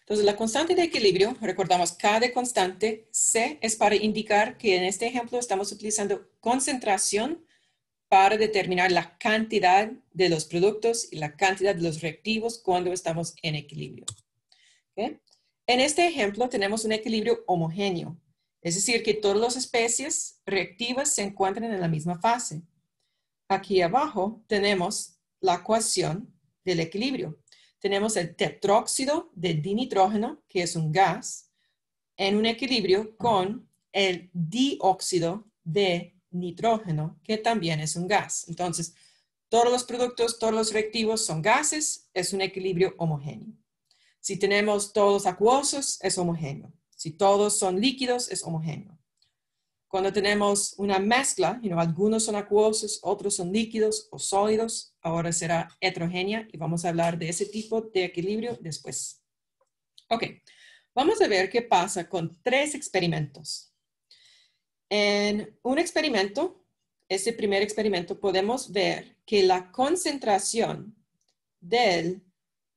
Entonces, la constante de equilibrio, recordamos, K de constante, C es para indicar que en este ejemplo estamos utilizando concentración para determinar la cantidad de los productos y la cantidad de los reactivos cuando estamos en equilibrio. ¿Okay? En este ejemplo tenemos un equilibrio homogéneo, es decir, que todas las especies reactivas se encuentran en la misma fase. Aquí abajo tenemos la ecuación del equilibrio. Tenemos el tetróxido de dinitrógeno, que es un gas, en un equilibrio con el dióxido de nitrógeno, que también es un gas. Entonces, todos los productos, todos los reactivos son gases, es un equilibrio homogéneo. Si tenemos todos acuosos, es homogéneo. Si todos son líquidos, es homogéneo. Cuando tenemos una mezcla, algunos son acuosos, otros son líquidos o sólidos, ahora será heterogénea y vamos a hablar de ese tipo de equilibrio después. Ok, vamos a ver qué pasa con 3 experimentos. En un experimento, este primer experimento, podemos ver que la concentración del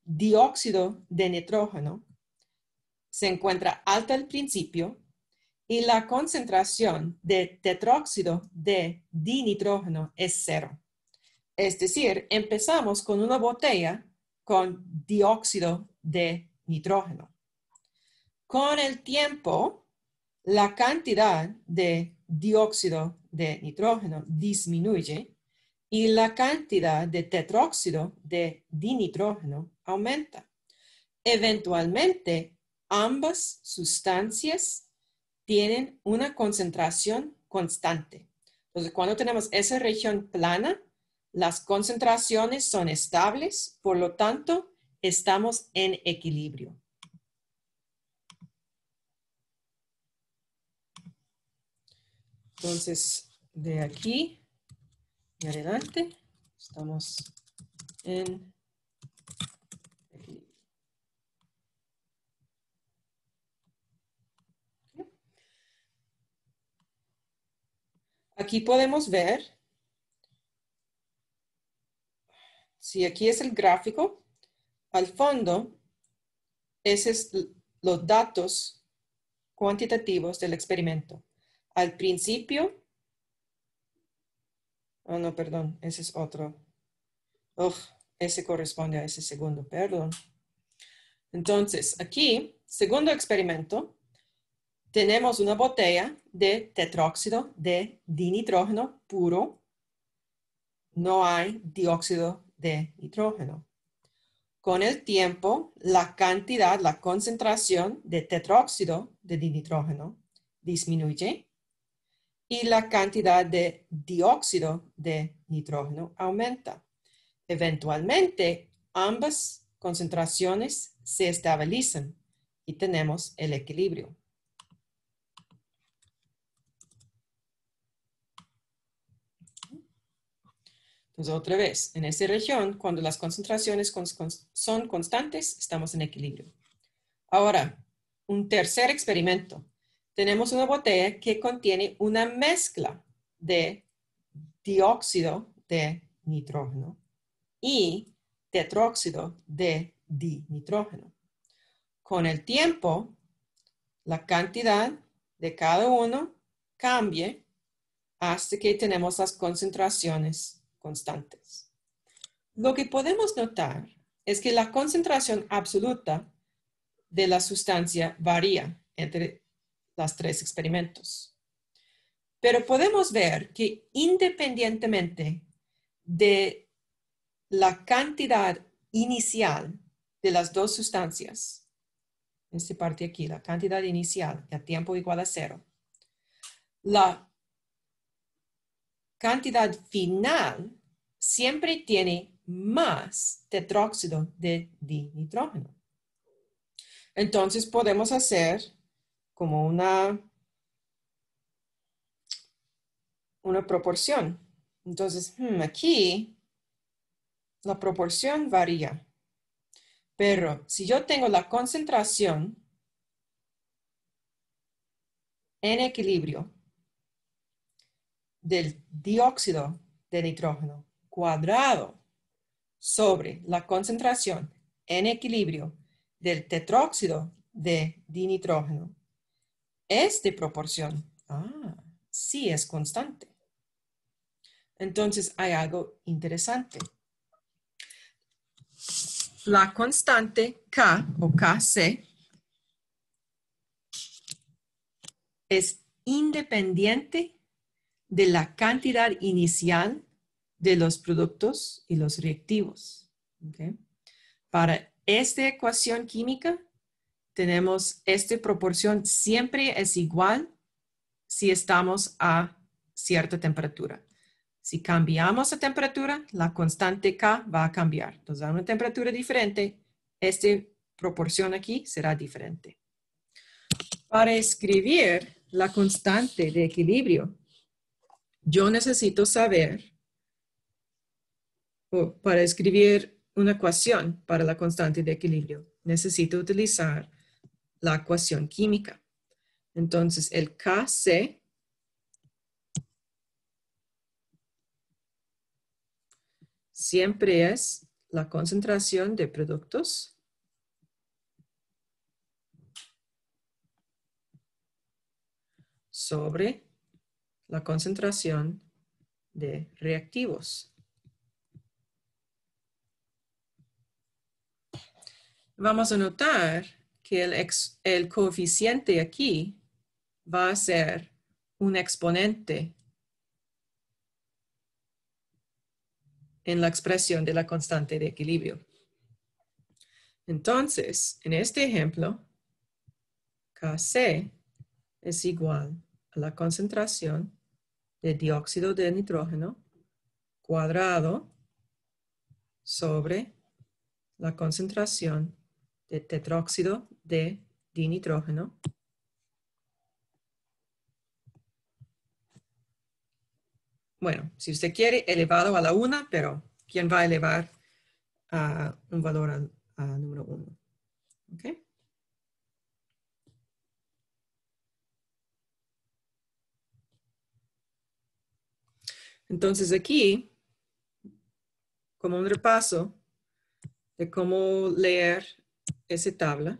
dióxido de nitrógeno se encuentra alta al principio y la concentración de tetróxido de dinitrógeno es 0. Es decir, empezamos con una botella con dióxido de nitrógeno. Con el tiempo, la cantidad de dióxido de nitrógeno disminuye y la cantidad de tetróxido de dinitrógeno aumenta. Eventualmente, ambas sustancias tienen una concentración constante. Entonces, cuando tenemos esa región plana, las concentraciones son estables, por lo tanto, estamos en equilibrio. Entonces, de aquí y adelante, estamos en equilibrio. Aquí podemos ver, si aquí es el gráfico, al fondo, esos son los datos cuantitativos del experimento. Al principio, no, perdón, ese es otro. Ese corresponde a ese segundo, perdón. Entonces, aquí, segundo experimento, tenemos una botella de tetróxido de dinitrógeno puro. No hay dióxido de nitrógeno. Con el tiempo, la cantidad, la concentración de tetróxido de dinitrógeno disminuye y la cantidad de dióxido de nitrógeno aumenta. Eventualmente, ambas concentraciones se estabilizan y tenemos el equilibrio. Entonces, otra vez, en esta región, cuando las concentraciones son constantes, estamos en equilibrio. Ahora, un tercer experimento. Tenemos una botella que contiene una mezcla de dióxido de nitrógeno y tetróxido de dinitrógeno. Con el tiempo, la cantidad de cada uno cambia hasta que tenemos las concentraciones constantes. Lo que podemos notar es que la concentración absoluta de la sustancia varía entre los 3 experimentos. Pero podemos ver que independientemente de la cantidad inicial de las 2 sustancias, esta parte aquí, la cantidad inicial a tiempo igual a 0, la cantidad final siempre tiene más tetróxido de dinitrógeno. Entonces podemos hacer como una proporción. Entonces, aquí la proporción varía. Pero si yo tengo la concentración en equilibrio del dióxido de nitrógeno cuadrado sobre la concentración en equilibrio del tetróxido de dinitrógeno es de proporción. Sí es constante. Entonces hay algo interesante. La constante K o Kc es independiente de la cantidad inicial de los productos y los reactivos. ¿Okay? Para esta ecuación química, tenemos esta proporción siempre es igual si estamos a cierta temperatura. Si cambiamos la temperatura, la constante K va a cambiar. Entonces, a una temperatura diferente, esta proporción aquí será diferente. Para escribir la constante de equilibrio, yo necesito saber, o para escribir una ecuación para la constante de equilibrio, necesito utilizar la ecuación química. Entonces, el Kc siempre es la concentración de productos sobre la concentración de reactivos. Vamos a notar que el coeficiente aquí va a ser un exponente en la expresión de la constante de equilibrio. Entonces, en este ejemplo, Kc es igual a la concentración de dióxido de nitrógeno cuadrado sobre la concentración de tetróxido de dinitrógeno bueno, si usted quiere, elevado a la 1, pero ¿quién va a elevar a un valor a número 1? ¿Ok? Entonces aquí, como un repaso de cómo leer esa tabla,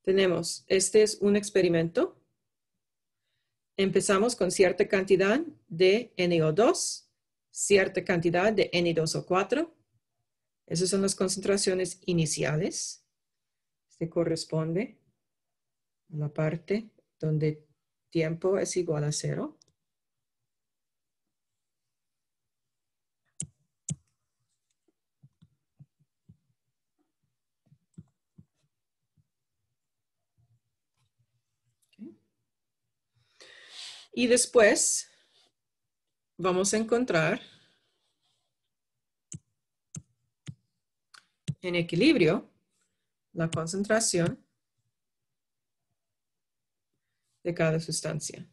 tenemos, este es un experimento. Empezamos con cierta cantidad de NO2, cierta cantidad de N2O4. Esas son las concentraciones iniciales. Este corresponde a la parte donde tiempo es igual a 0. Y después vamos a encontrar en equilibrio la concentración de cada sustancia.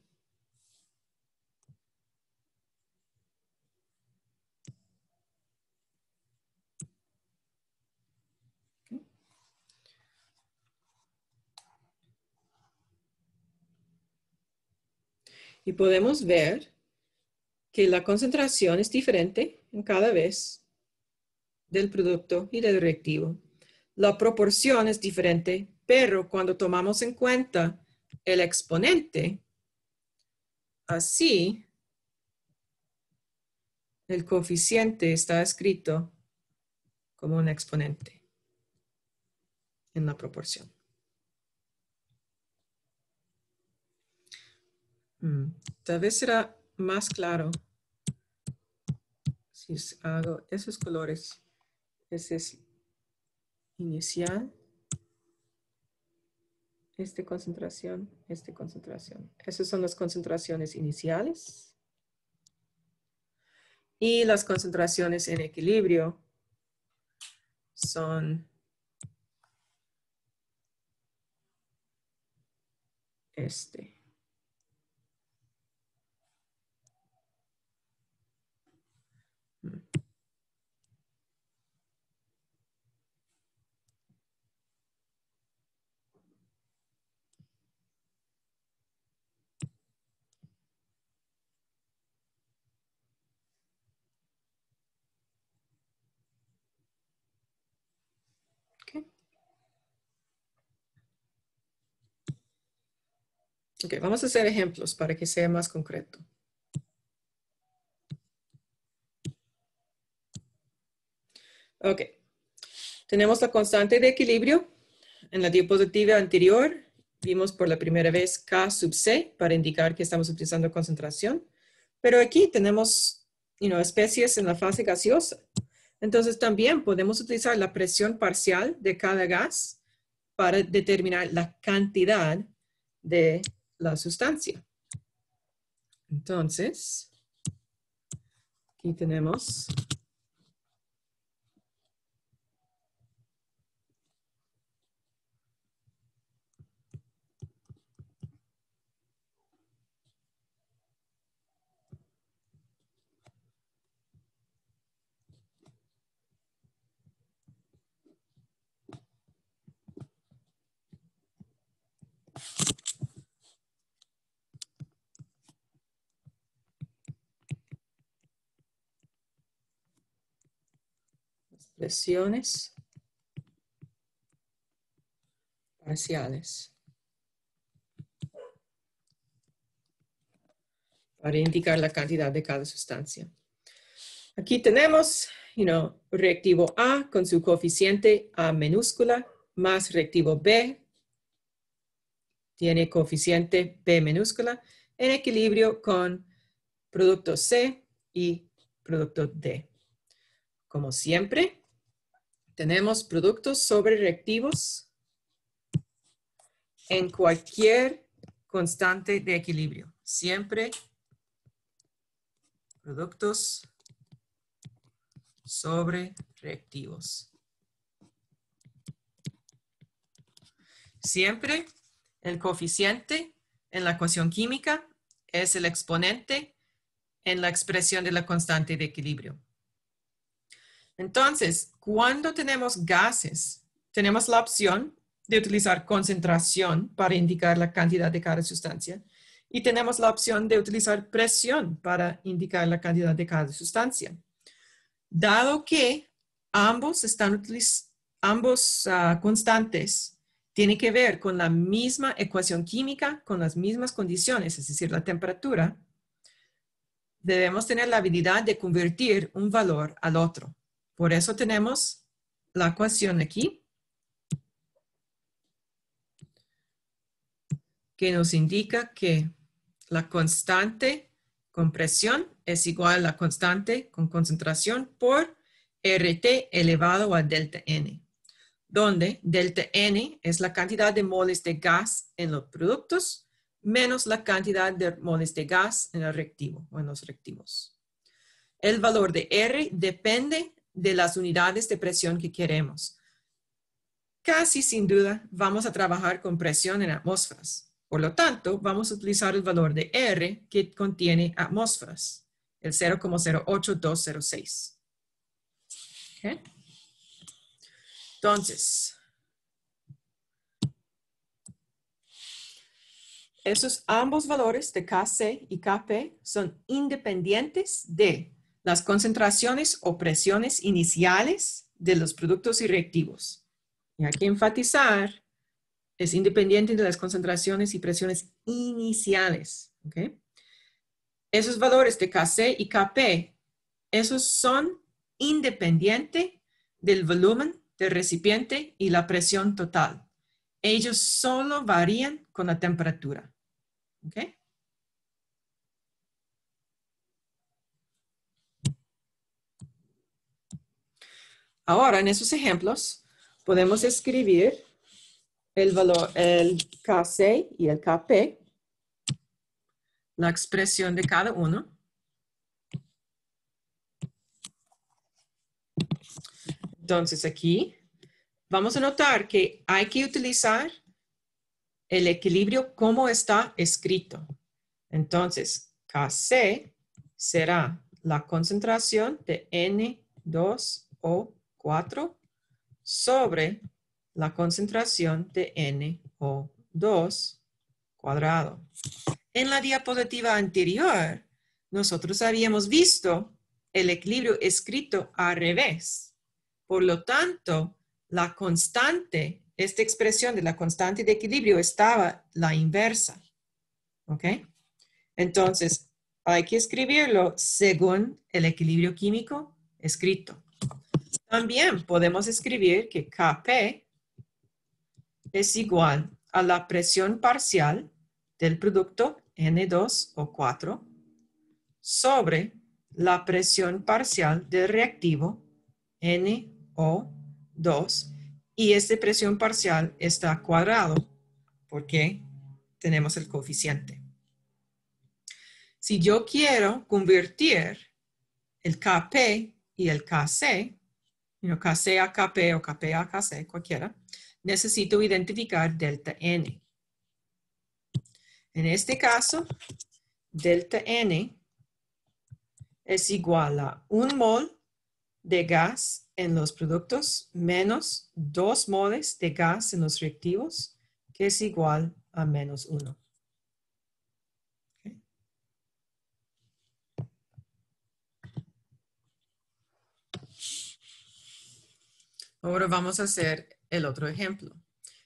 Y podemos ver que la concentración es diferente en cada vez del producto y del reactivo. La proporción es diferente, pero cuando tomamos en cuenta el exponente, así el coeficiente está escrito como un exponente en la proporción. Tal vez será más claro si hago esos colores. Ese es inicial, concentración, concentración. Esas son las concentraciones iniciales. Y las concentraciones en equilibrio son este. Ok, vamos a hacer ejemplos para que sea más concreto. Ok, tenemos la constante de equilibrio. En la diapositiva anterior vimos por la primera vez K sub C para indicar que estamos utilizando concentración. Pero aquí tenemos especies en la fase gaseosa. Entonces también podemos utilizar la presión parcial de cada gas para determinar la cantidad de la sustancia. Entonces, aquí tenemos presiones parciales para indicar la cantidad de cada sustancia. Aquí tenemos, reactivo A con su coeficiente A minúscula más reactivo B tiene coeficiente B minúscula en equilibrio con producto C y producto D. Como siempre, tenemos productos sobre reactivos en cualquier constante de equilibrio. Siempre productos sobre reactivos. Siempre el coeficiente en la ecuación química es el exponente en la expresión de la constante de equilibrio. Entonces, cuando tenemos gases, tenemos la opción de utilizar concentración para indicar la cantidad de cada sustancia y tenemos la opción de utilizar presión para indicar la cantidad de cada sustancia. Dado que ambos constantes tienen que ver con la misma ecuación química, con las mismas condiciones, es decir, la temperatura, debemos tener la habilidad de convertir un valor al otro. Por eso tenemos la ecuación aquí, que nos indica que la constante con presión es igual a la constante con concentración por RT elevado a delta N, donde delta N es la cantidad de moles de gas en los productos menos la cantidad de moles de gas en el reactivo o en los reactivos. El valor de R depende de las unidades de presión que queremos. Casi sin duda vamos a trabajar con presión en atmósferas. Por lo tanto, vamos a utilizar el valor de R que contiene atmósferas, el 0,08206. ¿Okay? Entonces, esos ambos valores de Kc y Kp son independientes de las concentraciones o presiones iniciales de los productos y reactivos. Y hay que enfatizar, es independiente de las concentraciones y presiones iniciales. ¿Okay? Esos valores de Kc y Kp, esos son independientes del volumen del recipiente y la presión total. Ellos solo varían con la temperatura. ¿Okay? Ahora, en esos ejemplos, podemos escribir el valor, el Kc y el Kp, la expresión de cada uno. Entonces, aquí vamos a notar que hay que utilizar el equilibrio como está escrito. Entonces, Kc será la concentración de N2O4 sobre la concentración de NO2 cuadrado. En la diapositiva anterior, nosotros habíamos visto el equilibrio escrito al revés. Por lo tanto, la constante, esta expresión de la constante de equilibrio estaba la inversa. ¿Ok? Entonces, hay que escribirlo según el equilibrio químico escrito. También podemos escribir que Kp es igual a la presión parcial del producto N2O4 sobre la presión parcial del reactivo NO2, y esta presión parcial está cuadrado porque tenemos el coeficiente. Si yo quiero convertir el Kp y el Kc, Kc a Kp o Kp a Kc, cualquiera, necesito identificar delta N. En este caso, delta N es igual a 1 mol de gas en los productos menos 2 moles de gas en los reactivos, que es igual a menos 1. ¿Okay? Ahora vamos a hacer el otro ejemplo.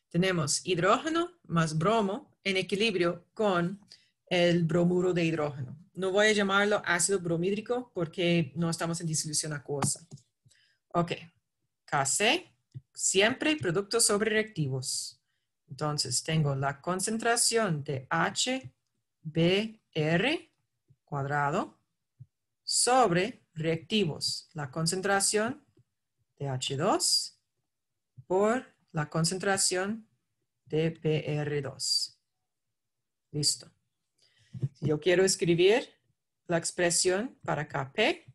Tenemos hidrógeno más bromo en equilibrio con el bromuro de hidrógeno. No voy a llamarlo ácido bromídrico porque no estamos en disolución acuosa. Ok, Kc, siempre productos sobre reactivos. Entonces tengo la concentración de HBr cuadrado sobre reactivos. La concentración de H2 por la concentración de PR2. Listo. Si yo quiero escribir la expresión para Kp,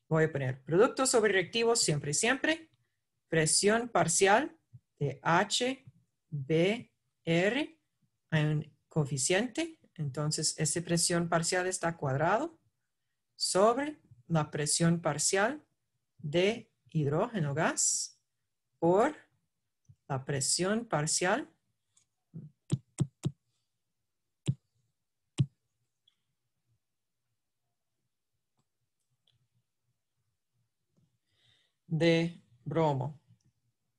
voy a poner producto sobre reactivos siempre, siempre. Presión parcial de HBr. Hay un coeficiente. Entonces, esa presión parcial está cuadrado sobre la presión parcial de hidrógeno gas por la presión parcial de bromo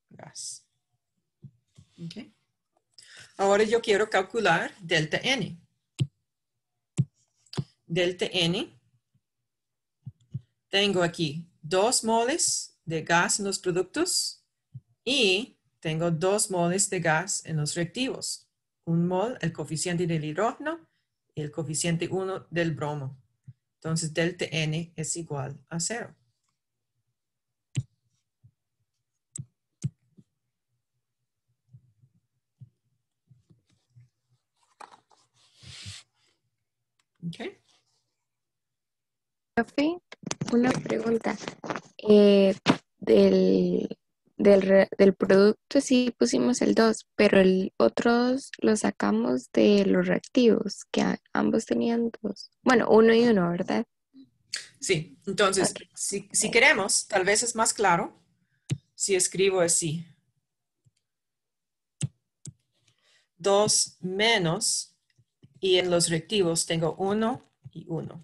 gas. Okay. Ahora yo quiero calcular delta N. Delta N, tengo aquí 2 moles de gas en los productos y tengo 2 moles de gas en los reactivos. 1 mol, el coeficiente del hidrógeno, y el coeficiente 1 del bromo. Entonces, delta N es igual a 0. Okay. Profe, una pregunta. Eh, del producto sí pusimos el 2, pero el otro 2 lo sacamos de los reactivos, que ambos tenían 2. Bueno, 1 y 1, ¿verdad? Sí, entonces, Ok. si queremos, tal vez es más claro si escribo así. 2 menos, y en los reactivos tengo 1 y 1.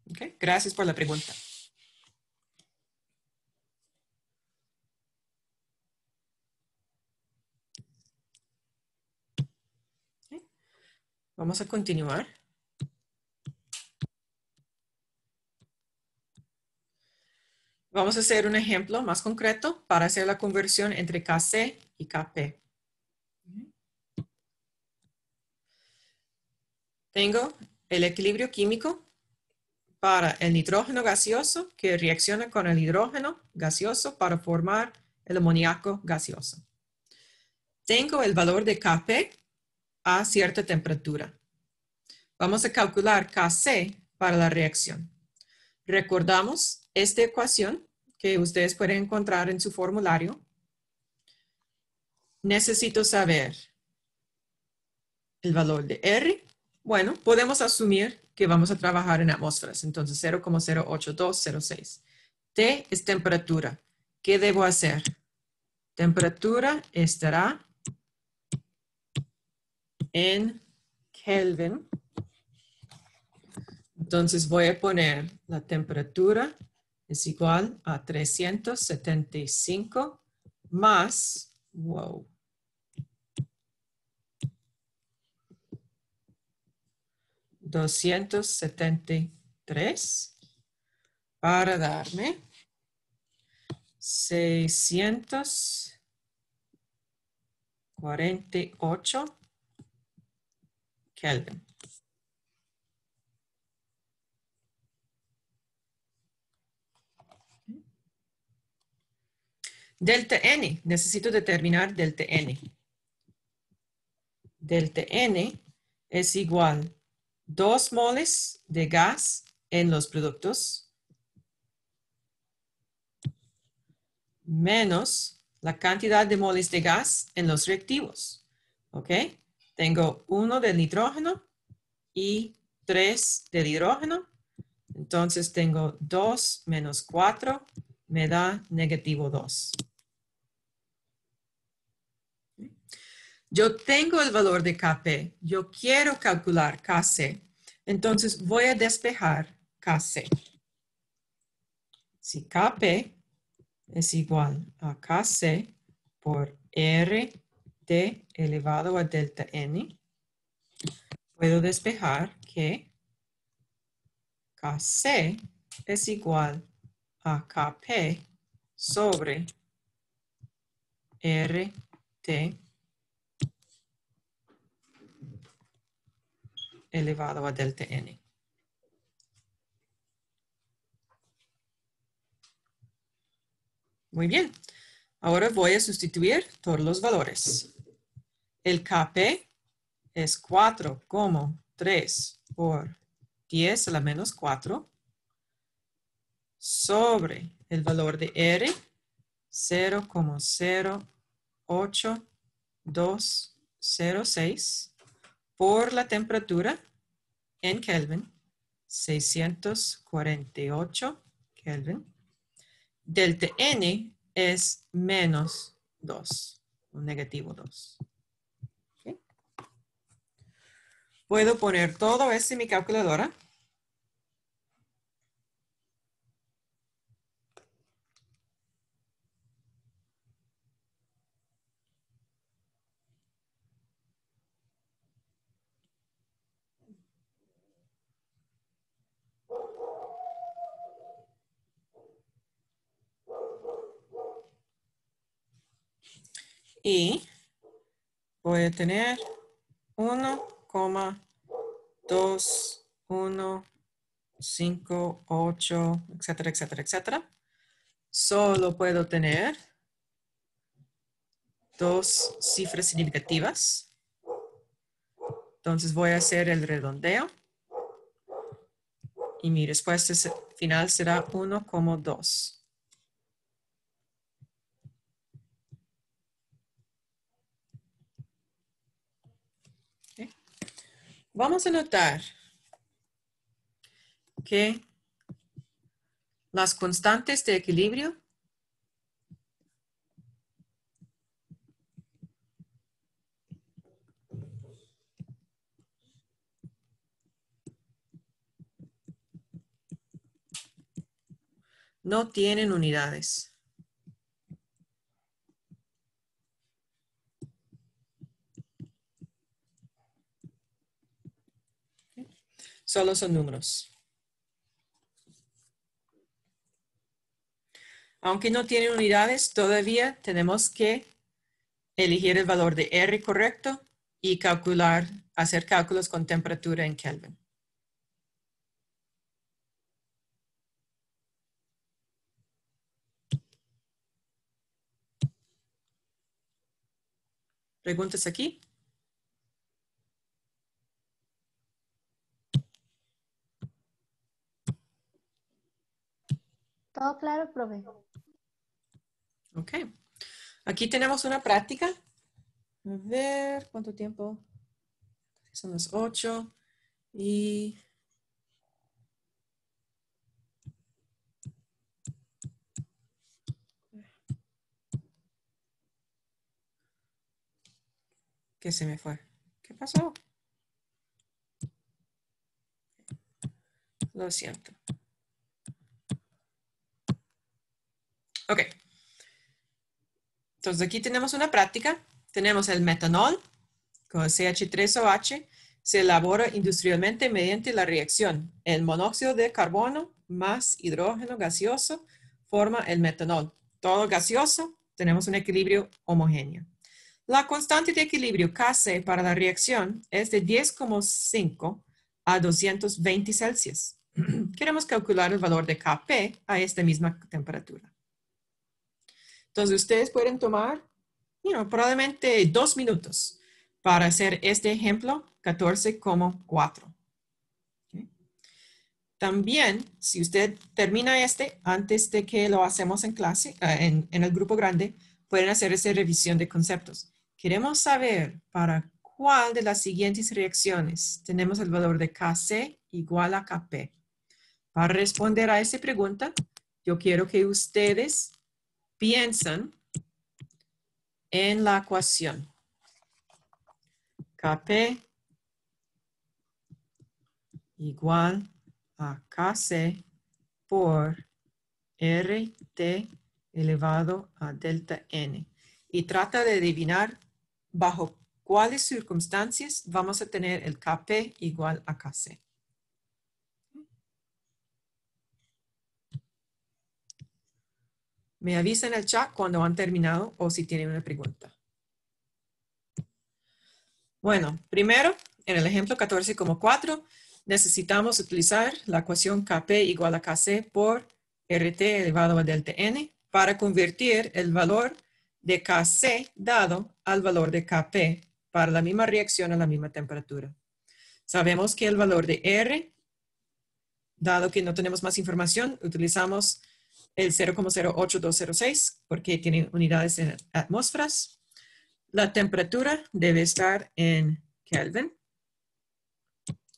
Okay. Gracias por la pregunta. Okay. Vamos a continuar. Vamos a hacer un ejemplo más concreto para hacer la conversión entre Kc y Kp. Tengo el equilibrio químico para el nitrógeno gaseoso que reacciona con el hidrógeno gaseoso para formar el amoníaco gaseoso. Tengo el valor de Kp a cierta temperatura. Vamos a calcular Kc para la reacción. Recordamos esta ecuación que ustedes pueden encontrar en su formulario. Necesito saber el valor de R. Bueno, podemos asumir que vamos a trabajar en atmósferas, entonces 0,08206. T es temperatura. ¿Qué debo hacer? Temperatura estará en Kelvin Entonces voy a poner la temperatura es igual a 375 más, wow, 273 para darme 648 Kelvin. Delta N, necesito determinar delta N. Delta N es igual 2 moles de gas en los productos menos la cantidad de moles de gas en los reactivos. ¿Ok? Tengo 1 del nitrógeno y 3 del hidrógeno. Entonces tengo 2 menos 4 me da negativo 2. Yo tengo el valor de Kp. Yo quiero calcular Kc. Entonces voy a despejar Kc. Si Kp es igual a Kc por RT elevado a delta N, puedo despejar que Kc es igual a Kp sobre RT elevado a delta N. Muy bien. Ahora voy a sustituir todos los valores. El Kp es 4,3 por 10 a la menos 4 sobre el valor de R, 0,08206 por la temperatura en Kelvin, 648 Kelvin. Delta N es menos 2, o negativo 2. ¿Okay? Puedo poner todo esto en mi calculadora. Y voy a tener 1,2158, etcétera, etcétera, etcétera. Solo puedo tener dos cifras significativas. Entonces voy a hacer el redondeo. Y mi respuesta final será 1,2. ¿Okay? Vamos a notar que las constantes de equilibrio no tienen unidades. ¿Okay? Solo son números. Aunque no tienen unidades, todavía tenemos que elegir el valor de R correcto y hacer cálculos con temperatura en Kelvin. ¿Preguntas aquí? Todo claro, profe. Ok. Aquí tenemos una práctica. A ver, ¿cuánto tiempo? Son las 8 y... ¿Qué se me fue? ¿Qué pasó? Lo siento. Ok. Entonces aquí tenemos una práctica. Tenemos el metanol con CH3OH. Se elabora industrialmente mediante la reacción. El monóxido de carbono más hidrógeno gaseoso forma el metanol. Todo gaseoso, tenemos un equilibrio homogéneo. La constante de equilibrio Kc para la reacción es de 10,5 a 220 Celsius. Queremos calcular el valor de Kp a esta misma temperatura. Entonces, ustedes pueden tomar probablemente 2 minutos para hacer este ejemplo 14,4. ¿Okay? También, si usted termina antes de que lo hacemos en clase, en el grupo grande, pueden hacer esa revisión de conceptos. Queremos saber para cuál de las siguientes reacciones tenemos el valor de Kc igual a Kp. Para responder a esa pregunta, yo quiero que ustedes piensen en la ecuación. Kp igual a Kc por RT elevado a delta N. Y trata de adivinar bajo cuáles circunstancias vamos a tener el Kp igual a Kc. Me avisa en el chat cuando han terminado o si tienen una pregunta. Bueno, primero, en el ejemplo 14,4, necesitamos utilizar la ecuación Kp igual a Kc por RT elevado a delta N para convertir el valor de Kc dado al valor de Kp para la misma reacción a la misma temperatura. Sabemos que el valor de R, dado que no tenemos más información, utilizamos el 0,08206 porque tiene unidades en atmósferas. La temperatura debe estar en Kelvin.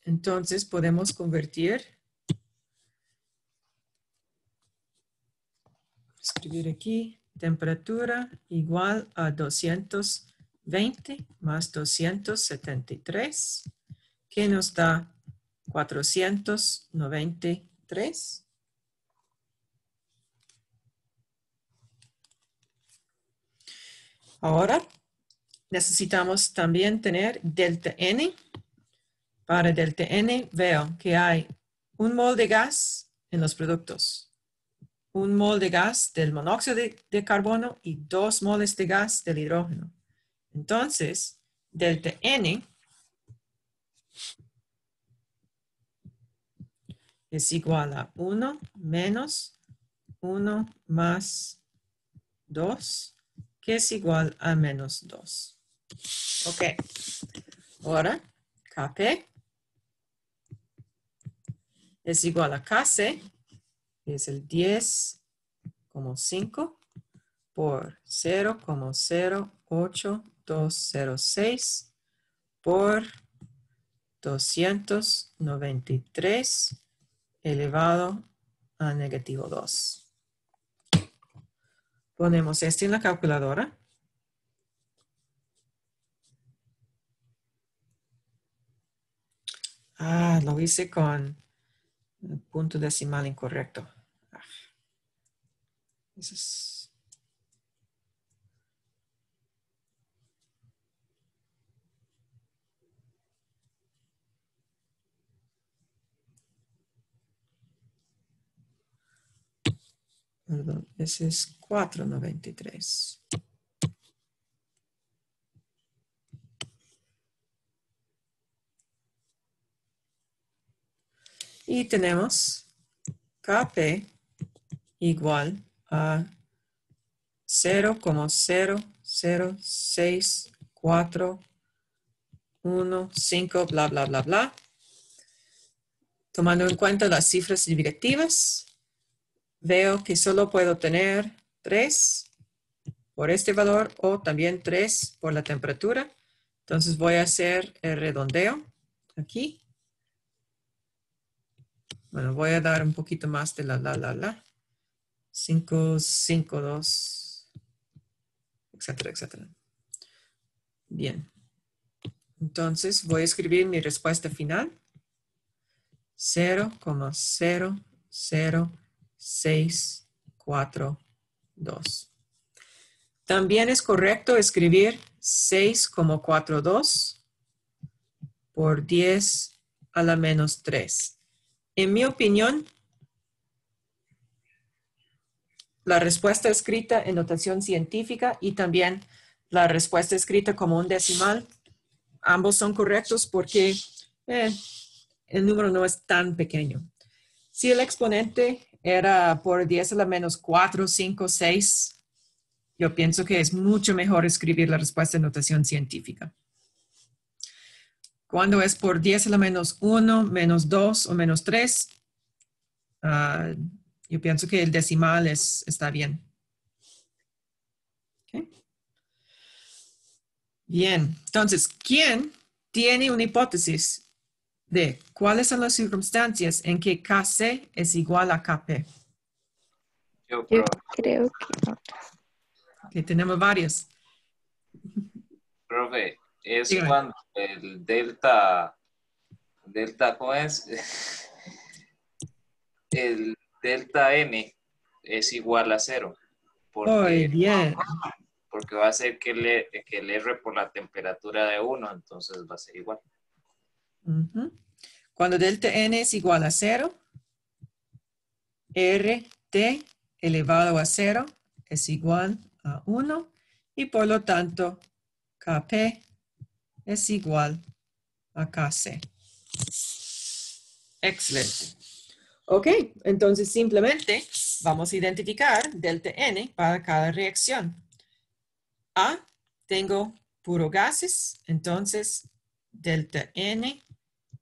Entonces podemos convertir, escribir aquí, temperatura igual a 220 más 273, que nos da 493. Ahora necesitamos también tener delta N. Para delta N veo que hay 1 mol de gas en los productos, 1 mol de gas del monóxido de carbono y 2 moles de gas del hidrógeno. Entonces, delta N es igual a 1 menos 1 más 2, que es igual a menos 2. Ok. Ahora, Kp es igual a Kc, que es el 10,5 por 0,08206 por 293 elevado a negativo 2. Ponemos esto en la calculadora. Lo hice con el punto decimal incorrecto. Eso es... Perdón, ese es 493. Y tenemos Kp igual a 0,0064115, bla, bla, bla, bla. Tomando en cuenta las cifras directivas, veo que solo puedo tener 3 por este valor o también 3 por la temperatura. Entonces voy a hacer el redondeo aquí. Bueno, voy a dar un poquito más de la. 5, 5, 2, etcétera, etcétera. Bien. Entonces voy a escribir mi respuesta final. 0,00642. También es correcto escribir 6,42 por 10 a la menos 3. En mi opinión, la respuesta escrita en notación científica y también la respuesta escrita como un decimal, ambos son correctos porque el número no es tan pequeño. Si el exponente era por 10 a la menos 4, 5, 6, yo pienso que es mucho mejor escribir la respuesta en notación científica. Cuando es por 10 a la menos 1, menos 2 o menos 3, yo pienso que el decimal está bien. Okay. Bien, entonces, ¿quién tiene una hipótesis de cuáles son las circunstancias en que KC es igual a KP? Yo creo que no. Okay, tenemos varios. Profe, es Dígame. cuando el delta, ¿cómo es? El delta N es igual a 0. Muy bien. Porque va a ser que el R por la temperatura de 1, entonces va a ser igual. Cuando delta N es igual a 0, RT elevado a 0 es igual a 1 y por lo tanto KP es igual a KC. Excelente. Ok, entonces simplemente vamos a identificar delta N para cada reacción. A, tengo puro gases, entonces delta N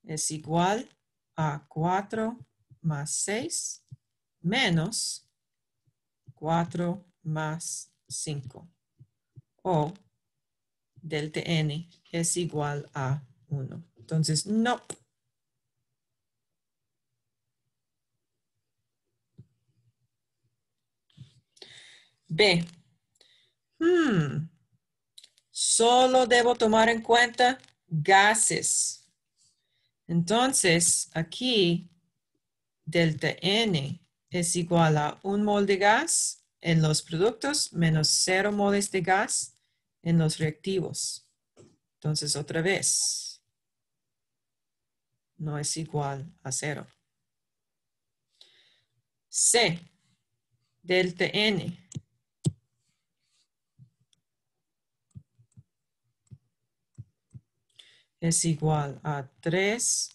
es igual a 4 más 6 menos 4 más 5. O delta N es igual a 1. Entonces, no. B. Solo debo tomar en cuenta gases. Entonces, aquí, delta N es igual a 1 mol de gas en los productos menos 0 moles de gas en los reactivos. Entonces, otra vez, no es igual a 0. C, delta N es igual a 3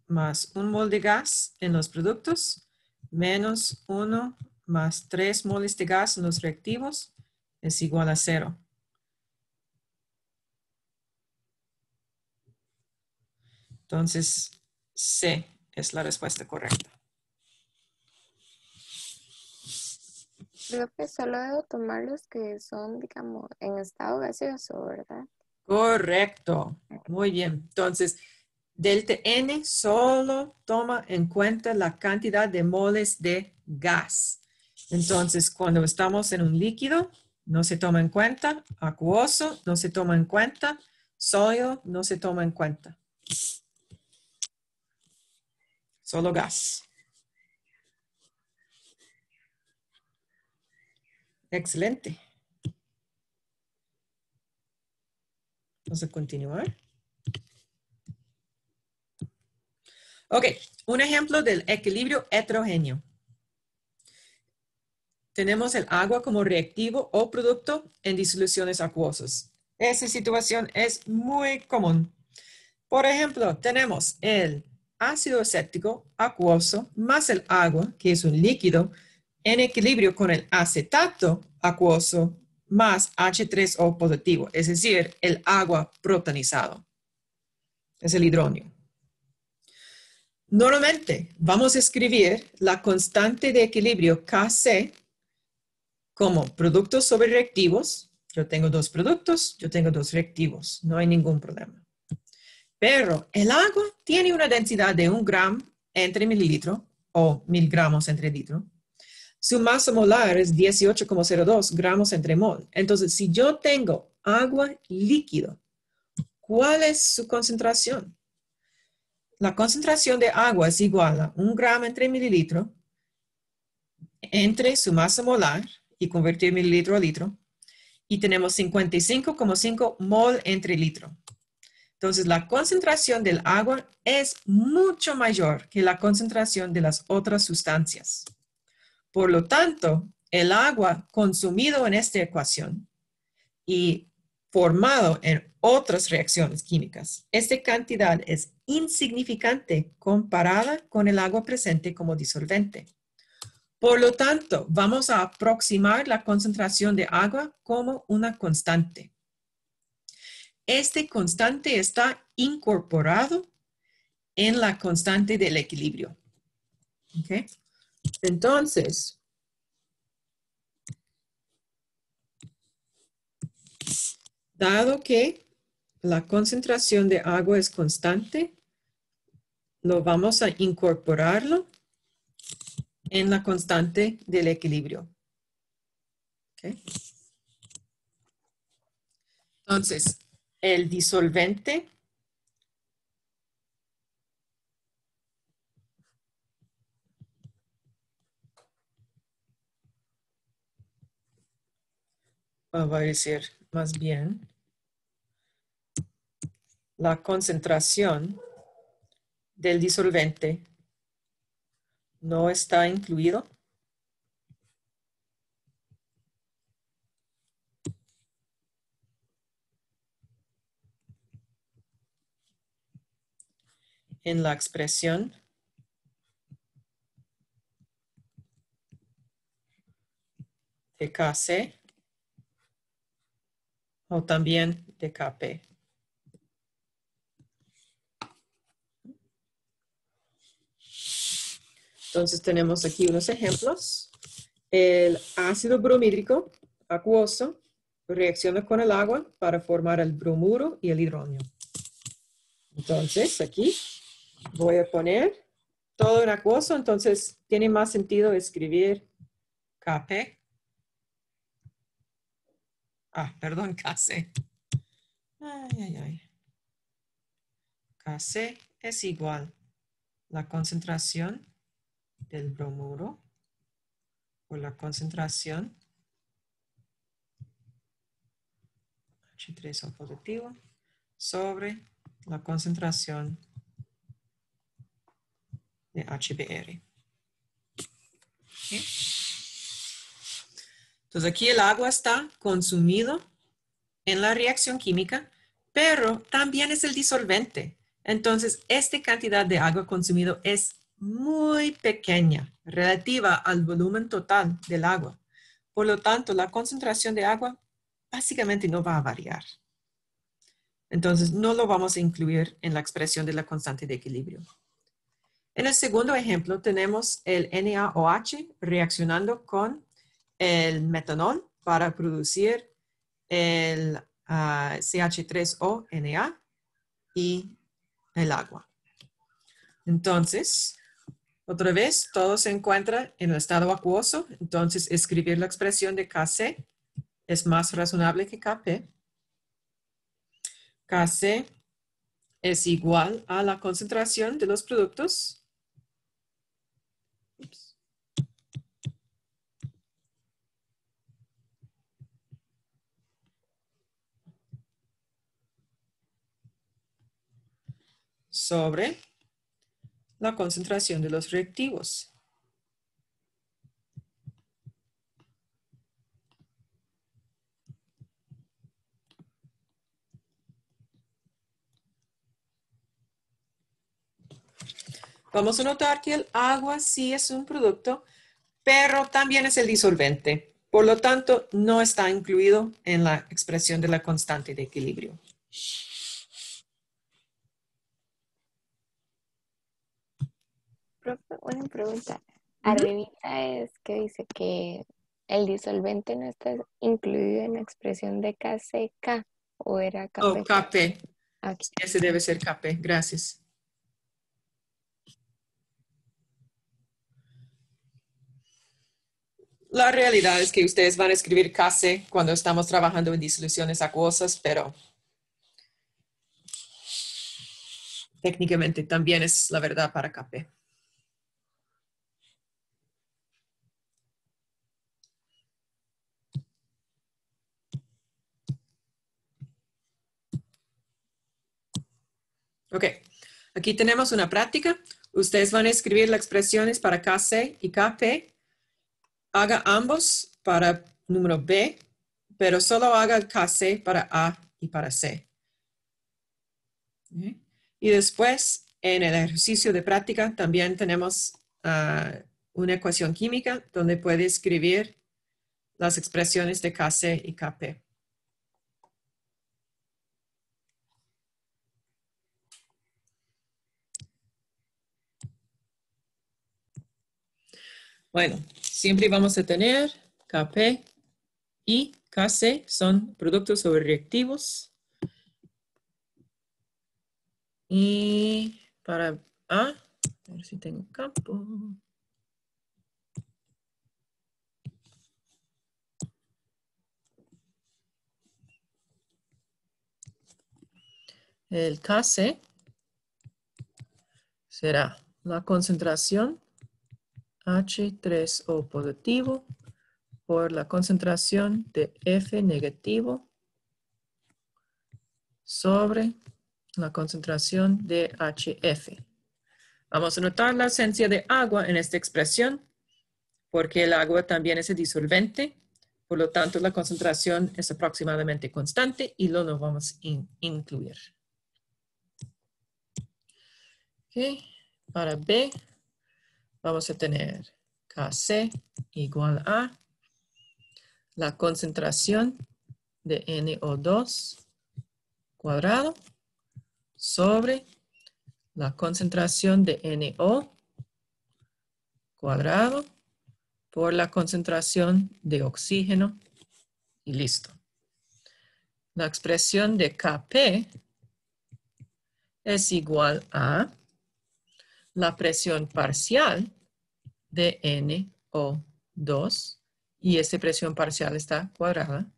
más 1 mol de gas en los productos menos 1 más 3 moles de gas en los reactivos es igual a 0. Entonces, C es la respuesta correcta. Creo que solo debo tomar los que son, digamos, en estado gaseoso, ¿verdad? Correcto. Muy bien. Entonces, delta N solo toma en cuenta la cantidad de moles de gas. Entonces, cuando estamos en un líquido, no se toma en cuenta. Acuoso, no se toma en cuenta. Sólido, no se toma en cuenta. Solo gas. Excelente. Vamos a continuar. Ok, un ejemplo del equilibrio heterogéneo. Tenemos el agua como reactivo o producto en disoluciones acuosas. Esa situación es muy común. Por ejemplo, tenemos el ácido acético acuoso más el agua, que es un líquido, en equilibrio con el acetato acuoso más H3O positivo, es decir, el agua protonizado. Es el hidrógeno. Normalmente vamos a escribir la constante de equilibrio Kc como productos sobre reactivos. Yo tengo dos productos, yo tengo dos reactivos, no hay ningún problema. Pero el agua tiene una densidad de 1 gramo entre mililitro o 1000 gramos entre litro. Su masa molar es 18,02 gramos entre mol. Entonces, si yo tengo agua líquido, ¿cuál es su concentración? la concentración de agua es igual a 1 gramo entre mililitro entre su masa molar y convertir mililitro a litro. Y tenemos 55,5 mol entre litro. Entonces, la concentración del agua es mucho mayor que la concentración de las otras sustancias. Por lo tanto, el agua consumido en esta ecuación y formado en otras reacciones químicas, esta cantidad es insignificante comparada con el agua presente como disolvente. Por lo tanto, vamos a aproximar la concentración de agua como una constante. Este constante está incorporado en la constante del equilibrio. ¿Okay? Entonces, dado que la concentración de agua es constante, lo vamos a incorporarlo en la constante del equilibrio. ¿Okay? Entonces, el disolvente va a decir más bien la concentración del disolvente no está incluido en la expresión de Kc o también de Kp. Entonces tenemos aquí unos ejemplos. El ácido bromhídrico acuoso reacciona con el agua para formar el bromuro y el hidrógeno. Entonces aquí voy a poner todo en acuoso, entonces tiene más sentido escribir Kp. Perdón, Kc. Kc es igual la concentración del bromuro por la concentración H3O positivo sobre la concentración de HBr. ¿Okay? Entonces aquí el agua está consumido en la reacción química, pero también es el disolvente. Entonces, esta cantidad de agua consumido es muy pequeña relativa al volumen total del agua. Por lo tanto, la concentración de agua básicamente no va a variar. Entonces, no lo vamos a incluir en la expresión de la constante de equilibrio. En el segundo ejemplo, tenemos el NaOH reaccionando con el metanol para producir el CH3O, Na y el agua. Entonces, otra vez, todo se encuentra en el estado acuoso. Entonces, escribir la expresión de Kc es más razonable que Kp. Kc es igual a la concentración de los productos. Sobre la concentración de los reactivos. Vamos a notar que el agua sí es un producto, pero también es el disolvente. Por lo tanto, no está incluido en la expresión de la constante de equilibrio. Profe, una pregunta. Arribita es que dice que el disolvente no está incluido en la expresión de KCK o era KP. Oh, Kp. Aquí. Ese debe ser Kp. Gracias. La realidad es que ustedes van a escribir Kc cuando estamos trabajando en disoluciones acuosas, pero técnicamente también es la verdad para Kp. Ok, aquí tenemos una práctica. Ustedes van a escribir las expresiones para Kc y Kp. Haga ambos para número B, pero solo haga el Kc para A y para C. ¿Sí? Y después, en el ejercicio de práctica, también tenemos una ecuación química donde puede escribir las expresiones de Kc y Kp. Bueno, siempre vamos a tener Kp y Kc son productos sobrereactivos. Y para A, a ver si tengo campo. El Kc será la concentración H3O positivo por la concentración de F negativo sobre la concentración de HF. Vamos a notar la ausencia de agua en esta expresión porque el agua también es el disolvente. Por lo tanto, la concentración es aproximadamente constante y lo no vamos a incluir. Okay. Para B, vamos a tener Kc igual a la concentración de NO2 cuadrado sobre la concentración de NO cuadrado por la concentración de oxígeno y listo. La expresión de Kp es igual a la presión parcial de NO2 y esta presión parcial está cuadrada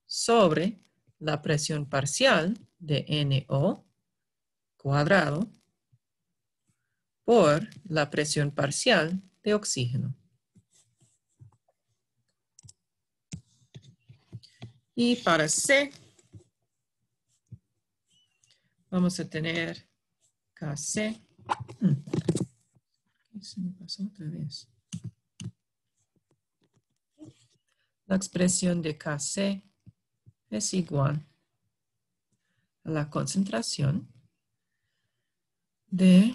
sobre la presión parcial de NO cuadrado por la presión parcial de oxígeno. Y para C, vamos a tener Kc. Se me pasó otra vez. La expresión de Kc es igual a la concentración de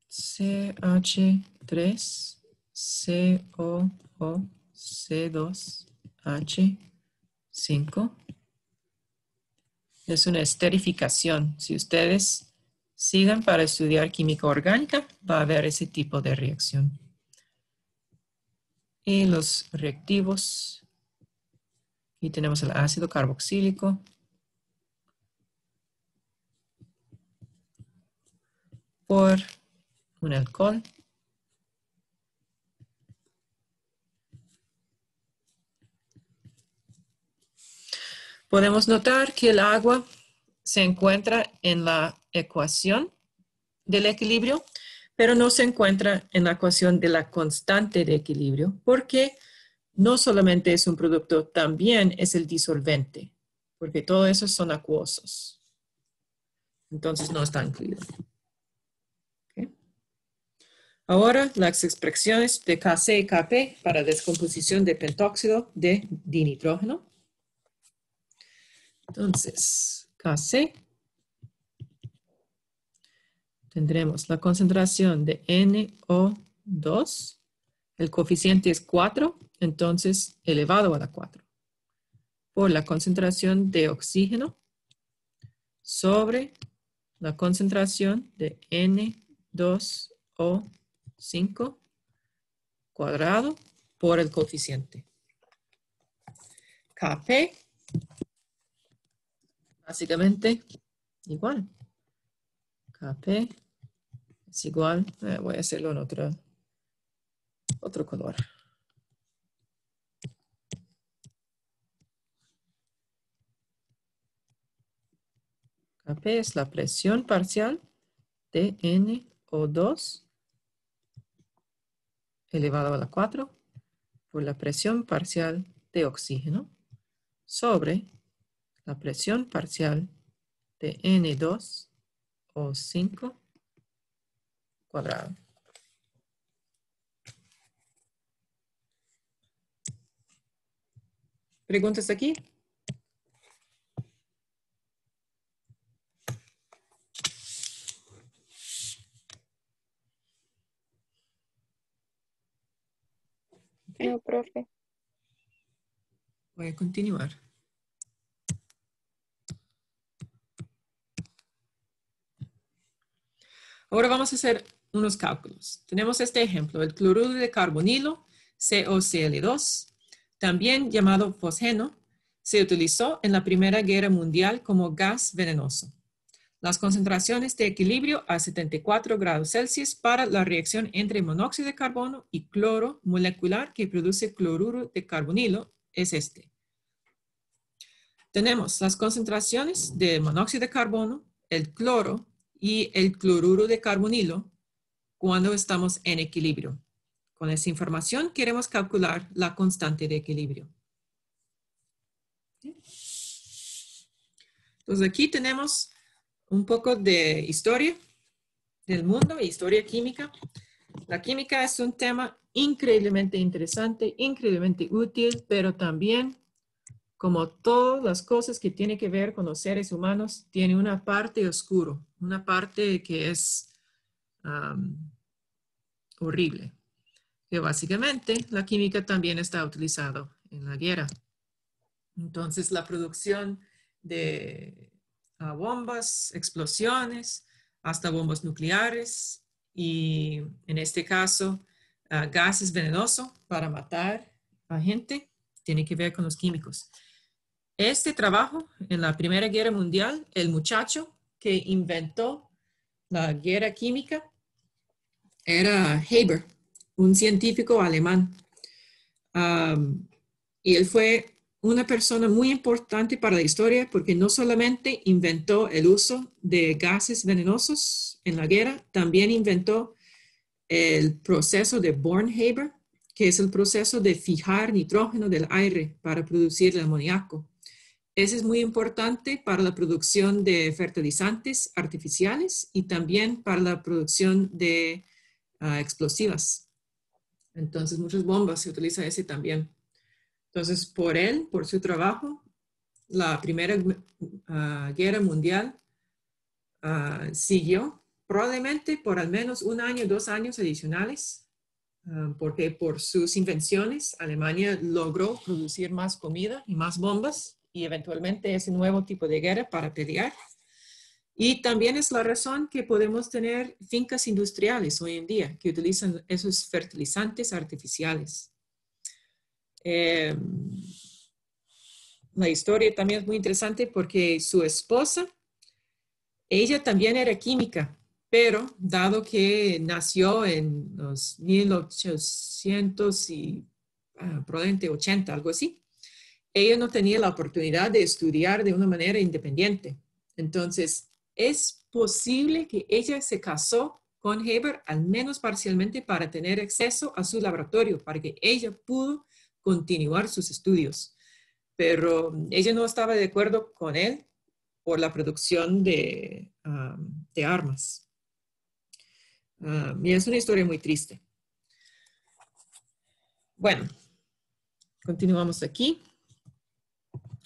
CH3COOC2H5. Es una esterificación. Si ustedes sigan para estudiar química orgánica, va a haber ese tipo de reacción. Y los reactivos. Y tenemos el ácido carboxílico. Por un alcohol. Podemos notar que el agua se encuentra en la ecuación del equilibrio, pero no se encuentra en la ecuación de la constante de equilibrio, porque no solamente es un producto, también es el disolvente, porque todos esos son acuosos. Entonces no está incluido. Okay. Ahora las expresiones de Kc y Kp para descomposición de pentóxido de dinitrógeno. Entonces, Kc, tendremos la concentración de NO2, el coeficiente es 4, entonces elevado a la 4, por la concentración de oxígeno sobre la concentración de N2O5 cuadrado por el coeficiente. Kp, básicamente igual. Kp es igual, voy a hacerlo en otro color. Kp es la presión parcial de NO2 elevado a la 4 por la presión parcial de oxígeno sobre la presión parcial de N2O5 cuadrado. ¿Preguntas aquí? No, profe. Voy a continuar. Ahora vamos a hacer unos cálculos. Tenemos este ejemplo, el cloruro de carbonilo, COCl2, también llamado fosgeno, se utilizó en la Primera Guerra Mundial como gas venenoso. Las concentraciones de equilibrio a 74 grados Celsius para la reacción entre monóxido de carbono y cloro molecular que produce cloruro de carbonilo es este. Tenemos las concentraciones de monóxido de carbono, el cloro y el cloruro de carbonilo cuando estamos en equilibrio. Con esa información queremos calcular la constante de equilibrio. Entonces aquí tenemos un poco de historia del mundo e historia química. La química es un tema increíblemente interesante, increíblemente útil, pero también, como todas las cosas que tienen que ver con los seres humanos, tiene una parte oscura, una parte que es horrible. Que básicamente la química también está utilizada en la guerra. Entonces la producción de bombas, explosiones, hasta bombas nucleares y en este caso gases venenosos para matar a gente, tiene que ver con los químicos. Este trabajo en la Primera Guerra Mundial, el muchacho que inventó la guerra química era Haber, un científico alemán. Y él fue una persona muy importante para la historia porque no solamente inventó el uso de gases venenosos en la guerra, también inventó el proceso de Born-Haber, que es el proceso de fijar nitrógeno del aire para producir el amoníaco. Ese es muy importante para la producción de fertilizantes artificiales y también para la producción de explosivas. Entonces, muchas bombas se utiliza ese también. Entonces, por él, por su trabajo, la Primera Guerra Mundial siguió probablemente por al menos 1 año, 2 años adicionales, porque por sus invenciones Alemania logró producir más comida y más bombas y eventualmente ese nuevo tipo de guerra para pelear. Y también es la razón que podemos tener fincas industriales hoy en día que utilizan esos fertilizantes artificiales. La historia también es muy interesante porque su esposa, ella también era química, pero dado que nació en los 1800 y probablemente 80, algo así, ella no tenía la oportunidad de estudiar de una manera independiente. Entonces, es posible que ella se casó con Haber al menos parcialmente para tener acceso a su laboratorio, para que ella pudo continuar sus estudios. Pero ella no estaba de acuerdo con él por la producción de armas. Y es una historia muy triste. Bueno, continuamos aquí.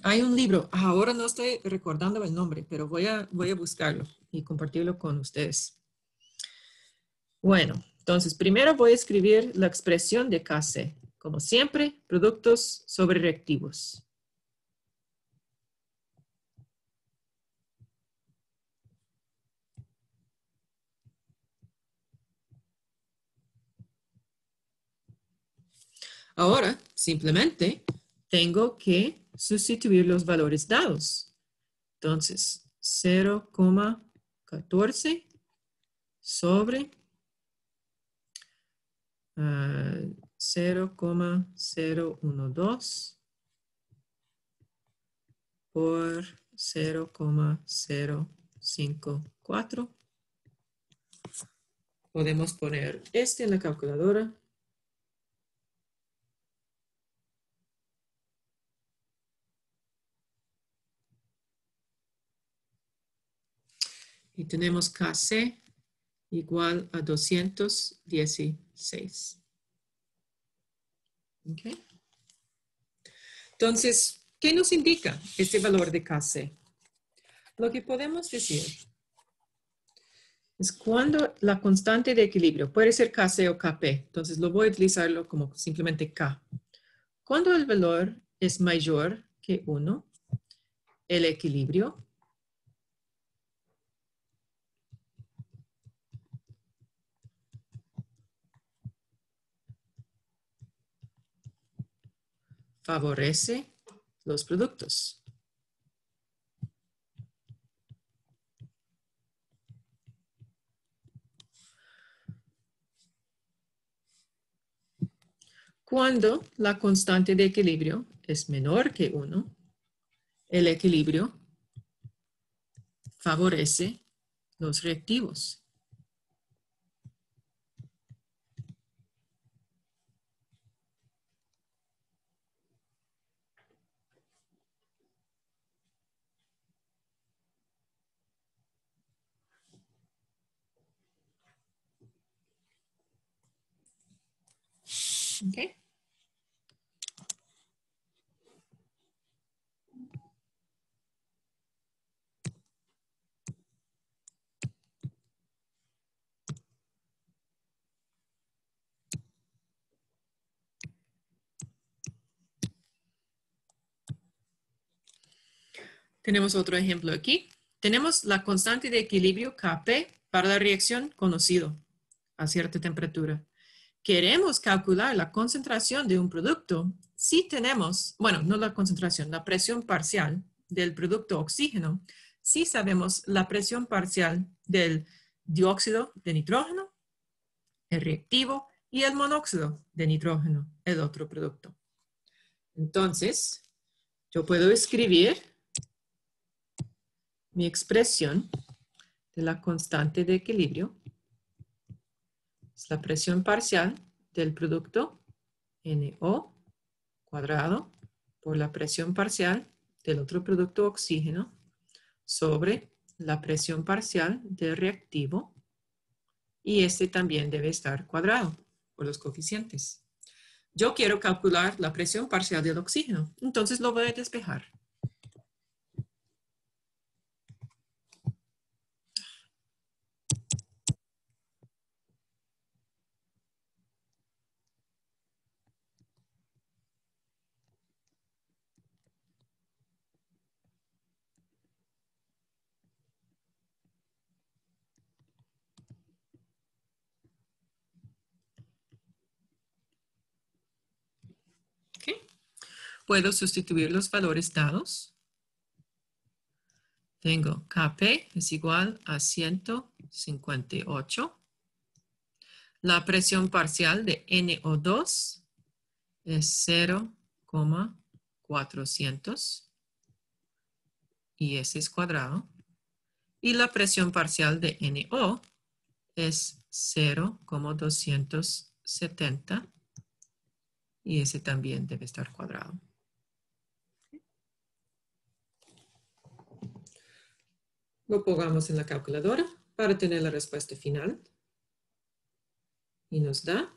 Hay un libro, ahora no estoy recordando el nombre, pero voy a buscarlo y compartirlo con ustedes. Bueno, entonces primero voy a escribir la expresión de KC. Como siempre, productos sobre reactivos. Ahora, simplemente tengo que sustituir los valores dados. Entonces, 0,14 sobre 0,012 por 0,054 Podemos poner este en la calculadora. Y tenemos KC igual a 216. ¿Ok? Entonces, ¿qué nos indica este valor de KC? Lo que podemos decir es cuando la constante de equilibrio, puede ser KC o KP, entonces lo voy a utilizarlo como simplemente K. Cuando el valor es mayor que 1, el equilibrio favorece los productos. Cuando la constante de equilibrio es menor que 1, el equilibrio favorece los reactivos. ¿Ok? Tenemos otro ejemplo aquí. Tenemos la constante de equilibrio Kp para la reacción conocido a cierta temperatura. Queremos calcular la concentración de un producto si tenemos, bueno, no la concentración, la presión parcial del producto oxígeno, si sabemos la presión parcial del dióxido de nitrógeno, el reactivo, y el monóxido de nitrógeno, el otro producto. Entonces, yo puedo escribir mi expresión de la constante de equilibrio. Es la presión parcial del producto NO cuadrado por la presión parcial del otro producto oxígeno sobre la presión parcial del reactivo, y este también debe estar cuadrado por los coeficientes. Yo quiero calcular la presión parcial del oxígeno, entonces lo voy a despejar. ¿Okay? Puedo sustituir los valores dados. Tengo Kp es igual a 158. La presión parcial de NO2 es 0,400 y ese es cuadrado. Y la presión parcial de NO es 0,270 y ese también debe estar cuadrado. Lo pongamos en la calculadora para tener la respuesta final. Y nos da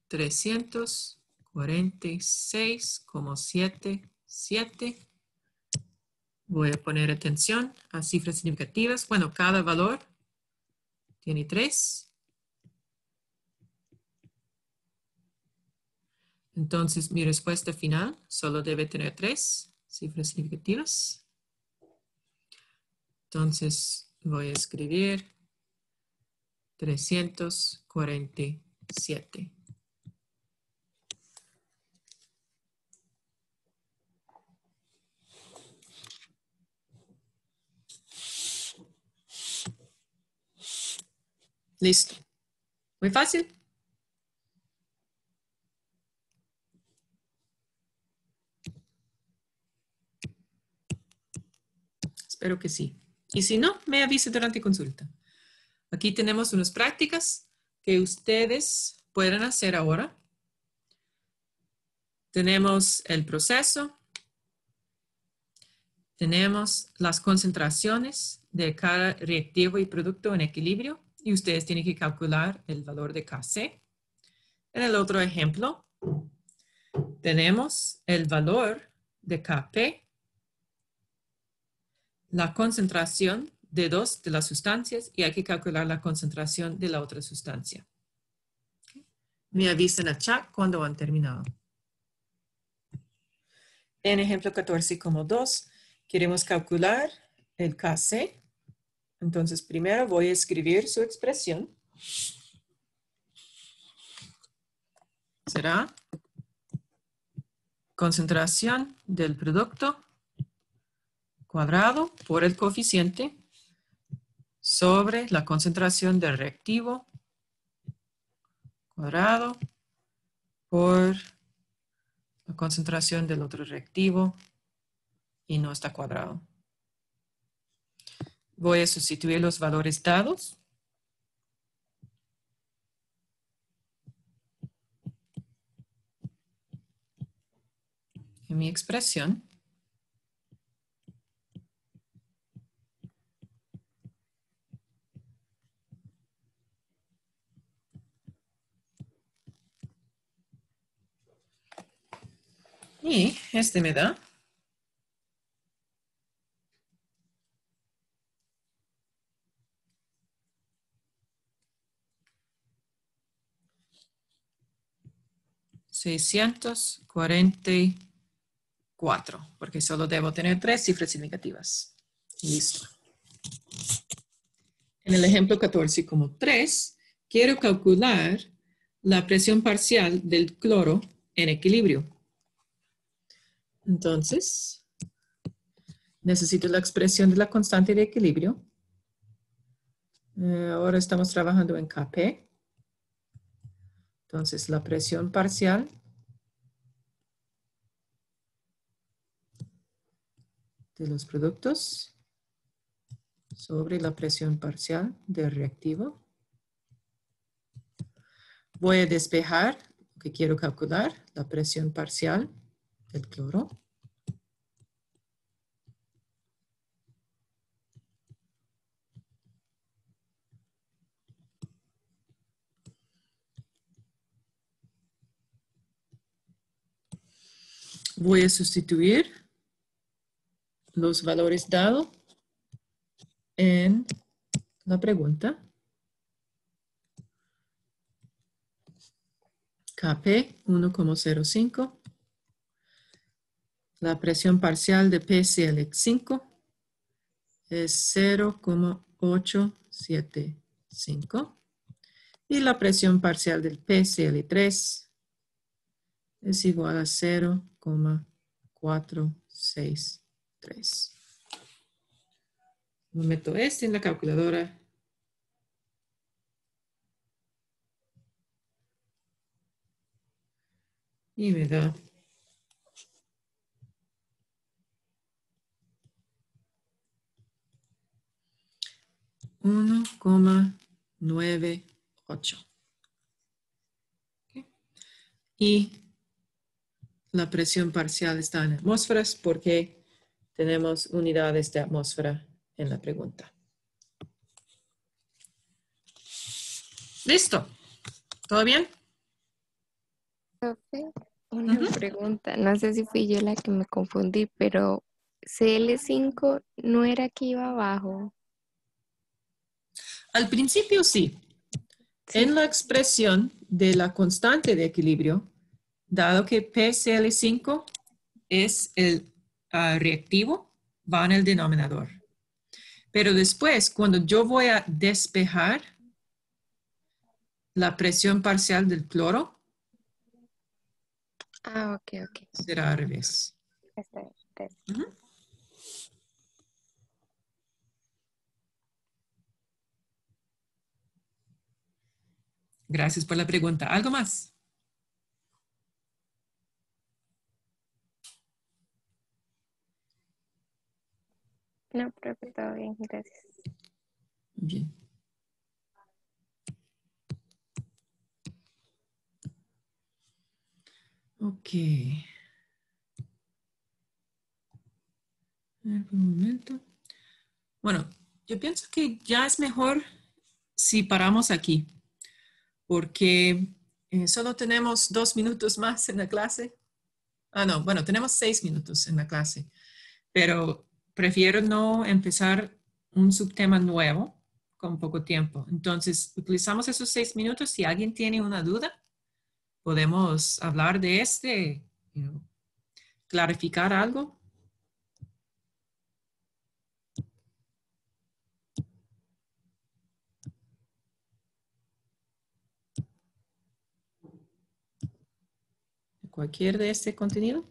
346,77. Voy a poner atención a cifras significativas. Bueno, cada valor tiene 3. Entonces, mi respuesta final solo debe tener 3 cifras significativas. Entonces, voy a escribir 347. Listo. Muy fácil. Espero que sí. Y si no, me avise durante consulta. Aquí tenemos unas prácticas que ustedes pueden hacer ahora. Tenemos el proceso. Tenemos las concentraciones de cada reactivo y producto en equilibrio. Y ustedes tienen que calcular el valor de Kc. En el otro ejemplo, tenemos el valor de Kp, la concentración de dos de las sustancias y hay que calcular la concentración de la otra sustancia. Me avisan en el chat cuando han terminado. En ejemplo 14,2 queremos calcular el Kc. Entonces primero voy a escribir su expresión. Será concentración del producto cuadrado por el coeficiente sobre la concentración del reactivo cuadrado por la concentración del otro reactivo y no está cuadrado. Voy a sustituir los valores dados. En mi expresión. Y este me da 644, porque solo debo tener 3 cifras significativas. Listo. En el ejemplo 14,3, quiero calcular la presión parcial del cloro en equilibrio. Entonces, necesito la expresión de la constante de equilibrio. Ahora estamos trabajando en Kp. Entonces, la presión parcial de los productos sobre la presión parcial del reactivo. Voy a despejar lo que quiero calcular, la presión parcial del cloro. Voy a sustituir los valores dados en la pregunta. Kp 1,05. La presión parcial de PCl5 es 0,875. Y la presión parcial del PCl3 es igual a 0,463. Meto este en la calculadora. Y me da 1,98. Okay. Y la presión parcial está en atmósferas porque tenemos unidades de atmósfera en la pregunta. ¿Listo? ¿Todo bien? Profe, una pregunta, no sé si fui yo la que me confundí, pero CL5 no era que iba abajo. Al principio sí. Sí. En la expresión de la constante de equilibrio, dado que PCl5 es el reactivo, va en el denominador. Pero después, cuando yo voy a despejar la presión parcial del cloro, Ok. será al revés. Está bien, gracias. Gracias por la pregunta. ¿Algo más? No, profe, todo bien, gracias. Bien. Ok. A ver, un momento. Bueno, yo pienso que ya es mejor si paramos aquí, porque solo tenemos 2 minutos más en la clase. Ah, no, bueno, tenemos 6 minutos en la clase, pero prefiero no empezar un subtema nuevo con poco tiempo. Entonces, utilizamos esos 6 minutos. Si alguien tiene una duda, podemos hablar de clarificar algo. Cualquier de este contenido.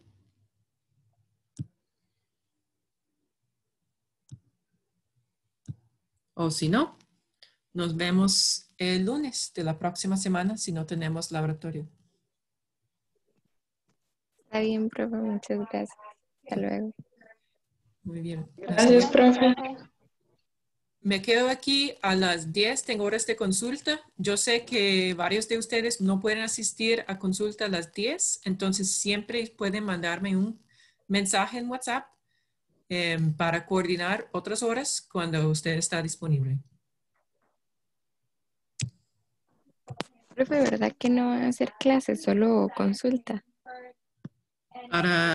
O si no, nos vemos el lunes de la próxima semana si no tenemos laboratorio. Está bien, profe, muchas gracias. Hasta luego. Muy bien. Gracias, profe. Me quedo aquí a las 10, tengo horas de consulta. Yo sé que varios de ustedes no pueden asistir a consulta a las 10, entonces siempre pueden mandarme un mensaje en WhatsApp para coordinar otras horas cuando usted está disponible. Profe, ¿verdad que no van a hacer clases, solo consulta? Para